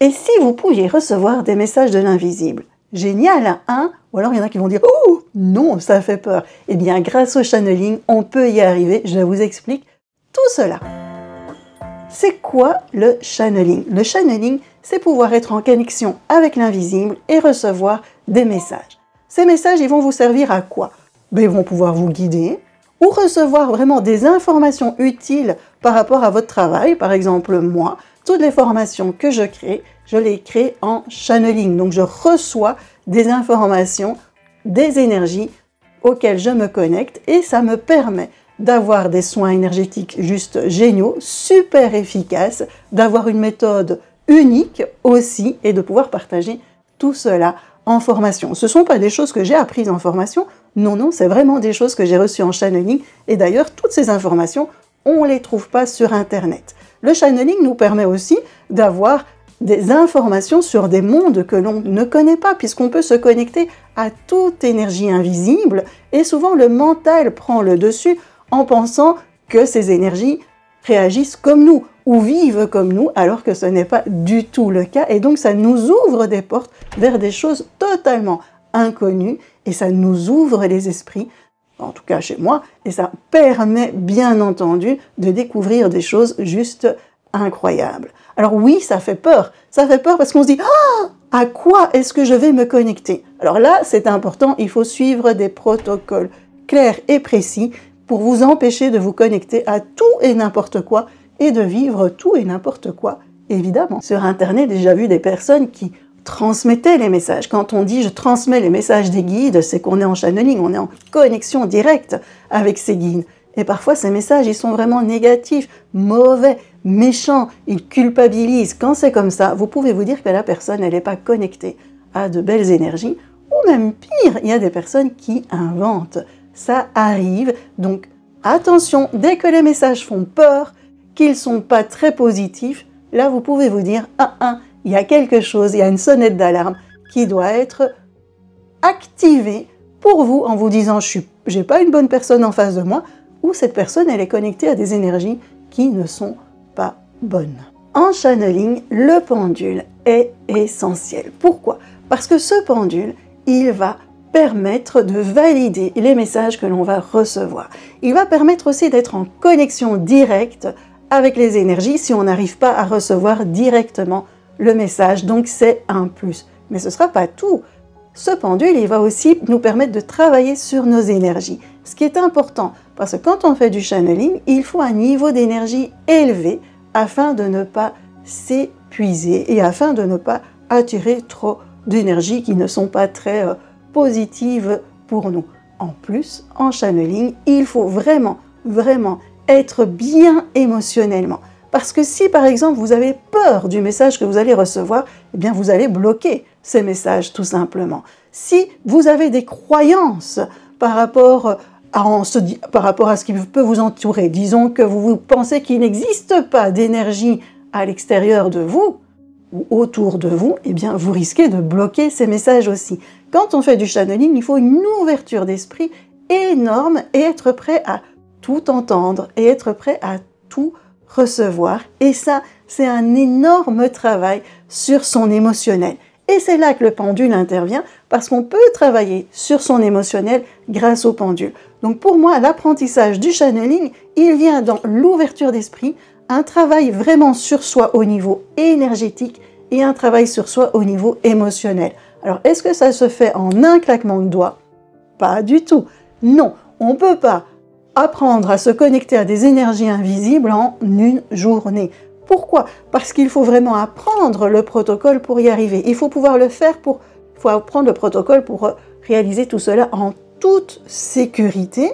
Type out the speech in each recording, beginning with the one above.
Et si vous pouviez recevoir des messages de l'invisible? Génial, hein? Ou alors il y en a qui vont dire « Oh, non, ça fait peur ». Eh bien, grâce au channeling, on peut y arriver. Je vous explique tout cela. C'est quoi le channeling? Le channeling, c'est pouvoir être en connexion avec l'invisible et recevoir des messages. Ces messages, ils vont vous servir à quoi? Ben, ils vont pouvoir vous guider ou recevoir vraiment des informations utiles par rapport à votre travail. Par exemple, moi, toutes les formations que je crée, je les crée en channeling. Donc, je reçois des informations, des énergies auxquelles je me connecte et ça me permet d'avoir des soins énergétiques juste géniaux, super efficaces, d'avoir une méthode unique aussi et de pouvoir partager tout cela en formation. Ce ne sont pas des choses que j'ai apprises en formation, non, c'est vraiment des choses que j'ai reçues en channeling et d'ailleurs toutes ces informations, on ne les trouve pas sur Internet. Le channeling nous permet aussi d'avoir des informations sur des mondes que l'on ne connaît pas puisqu'on peut se connecter à toute énergie invisible et souvent le mental prend le dessus en pensant que ces énergies réagissent comme nous ou vivent comme nous, alors que ce n'est pas du tout le cas. Et donc, ça nous ouvre des portes vers des choses totalement inconnues et ça nous ouvre les esprits, en tout cas chez moi, et ça permet bien entendu de découvrir des choses juste incroyables. Alors oui, ça fait peur parce qu'on se dit « Ah, à quoi est-ce que je vais me connecter ?» Alors là, c'est important, il faut suivre des protocoles clairs et précis pour vous empêcher de vous connecter à tout et n'importe quoi et de vivre tout et n'importe quoi, évidemment. Sur Internet, j'ai déjà vu des personnes qui transmettaient les messages. Quand on dit « je transmets les messages des guides », c'est qu'on est en channeling, on est en connexion directe avec ces guides. Et parfois, ces messages, ils sont vraiment négatifs, mauvais, méchants, ils culpabilisent. Quand c'est comme ça, vous pouvez vous dire que la personne, elle n'est pas connectée à de belles énergies, ou même pire, il y a des personnes qui inventent. Ça arrive, donc attention, dès que les messages font peur, qu'ils ne sont pas très positifs, là vous pouvez vous dire « il y a quelque chose, il y a une sonnette d'alarme qui doit être activée pour vous en vous disant « je n'ai pas une bonne personne en face de moi » ou cette personne elle est connectée à des énergies qui ne sont pas bonnes. En channeling, le pendule est essentiel. Pourquoi? Parce que ce pendule, il va permettre de valider les messages que l'on va recevoir. Il va permettre aussi d'être en connexion directe avec les énergies si on n'arrive pas à recevoir directement le message. Donc c'est un plus. Mais ce ne sera pas tout. Ce pendule, il va aussi nous permettre de travailler sur nos énergies. Ce qui est important, parce que quand on fait du channeling, il faut un niveau d'énergie élevé afin de ne pas s'épuiser et afin de ne pas attirer trop d'énergies qui ne sont pas très positives pour nous. En plus, en channeling, il faut vraiment être bien émotionnellement. Parce que si, par exemple, vous avez peur du message que vous allez recevoir, eh bien, vous allez bloquer ces messages, tout simplement. Si vous avez des croyances par rapport à ce qui peut vous entourer, disons que vous pensez qu'il n'existe pas d'énergie à l'extérieur de vous, ou autour de vous, eh bien, vous risquez de bloquer ces messages aussi. Quand on fait du channeling, il faut une ouverture d'esprit énorme et être prêt à tout entendre et être prêt à tout recevoir. Et ça, c'est un énorme travail sur son émotionnel. Et c'est là que le pendule intervient, parce qu'on peut travailler sur son émotionnel grâce au pendule. Donc pour moi, l'apprentissage du channeling, il vient dans l'ouverture d'esprit, un travail vraiment sur soi au niveau énergétique et un travail sur soi au niveau émotionnel. Alors, est-ce que ça se fait en un claquement de doigts? Pas du tout. Non, on ne peut pas apprendre à se connecter à des énergies invisibles en une journée. Pourquoi? Parce qu'il faut vraiment apprendre le protocole pour y arriver. Il faut pouvoir le faire il faut apprendre le protocole pour réaliser tout cela en toute sécurité.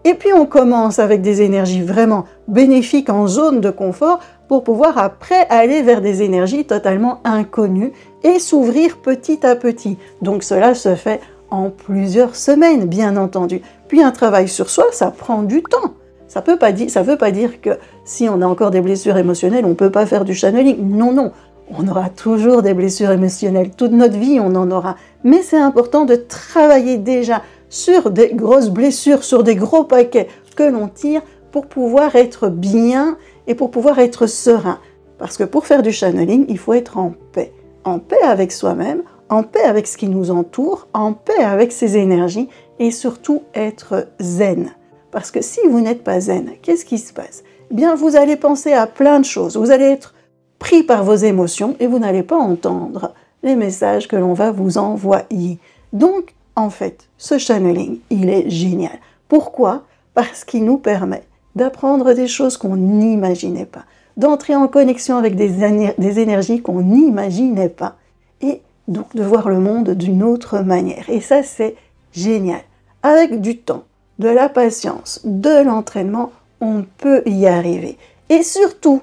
Et puis on commence avec des énergies vraiment bénéfiques en zone de confort pour pouvoir après aller vers des énergies totalement inconnues et s'ouvrir petit à petit. Donc cela se fait en plusieurs semaines, bien entendu. Puis un travail sur soi, ça prend du temps. Ça veut pas dire que si on a encore des blessures émotionnelles, on ne peut pas faire du channeling. Non. On aura toujours des blessures émotionnelles. Toute notre vie, on en aura. Mais c'est important de travailler déjà sur des grosses blessures, sur des gros paquets que l'on tire pour pouvoir être bien et pour pouvoir être serein. Parce que pour faire du channeling, il faut être en paix. En paix avec soi-même, en paix avec ce qui nous entoure, en paix avec ses énergies et surtout être zen. Parce que si vous n'êtes pas zen, qu'est-ce qui se passe? Eh bien, vous allez penser à plein de choses. Vous allez être pris par vos émotions et vous n'allez pas entendre les messages que l'on va vous envoyer. Donc, en fait, ce channeling, il est génial. Pourquoi? Parce qu'il nous permet d'apprendre des choses qu'on n'imaginait pas, d'entrer en connexion avec des énergies qu'on n'imaginait pas, et donc de voir le monde d'une autre manière. Et ça, c'est génial. Avec du temps, de la patience, de l'entraînement, on peut y arriver. Et surtout,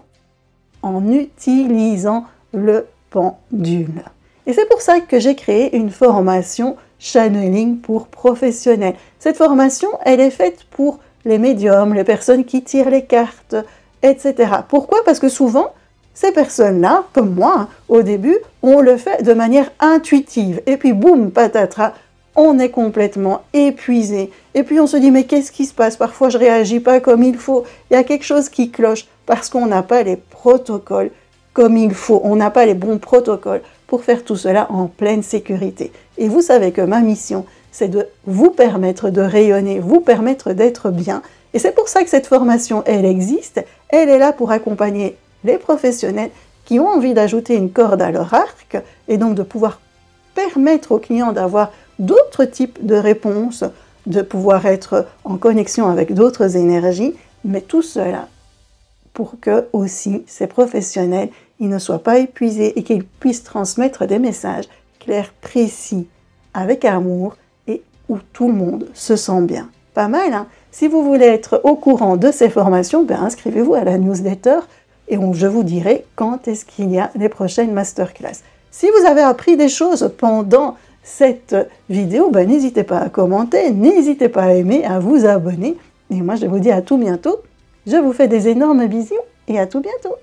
en utilisant le pendule. Et c'est pour ça que j'ai créé une formation channeling pour professionnels. Cette formation, elle est faite pour les médiums, les personnes qui tirent les cartes, etc. Pourquoi? Parce que souvent, ces personnes-là, comme moi, au début, on le fait de manière intuitive. Et puis, boum, patatras, on est complètement épuisé. Et puis, on se dit, mais qu'est-ce qui se passe? Parfois, je ne réagis pas comme il faut. Il y a quelque chose qui cloche parce qu'on n'a pas les protocoles comme il faut. On n'a pas les bons protocoles pour faire tout cela en pleine sécurité. Et vous savez que ma mission, c'est de vous permettre de rayonner, vous permettre d'être bien. Et c'est pour ça que cette formation, elle existe. Elle est là pour accompagner les professionnels qui ont envie d'ajouter une corde à leur arc et donc de pouvoir permettre aux clients d'avoir d'autres types de réponses, de pouvoir être en connexion avec d'autres énergies, mais tout cela pour que aussi ces professionnels ils ne soient pas épuisés et qu'ils puissent transmettre des messages clairs, précis, avec amour et où tout le monde se sent bien. Pas mal, hein? Si vous voulez être au courant de ces formations, ben inscrivez-vous à la newsletter et je vous dirai quand est-ce qu'il y a les prochaines masterclass. Si vous avez appris des choses pendant cette vidéo, ben n'hésitez pas à commenter, n'hésitez pas à aimer, à vous abonner. Et moi, je vous dis à tout bientôt. Je vous fais des énormes bisous et à tout bientôt.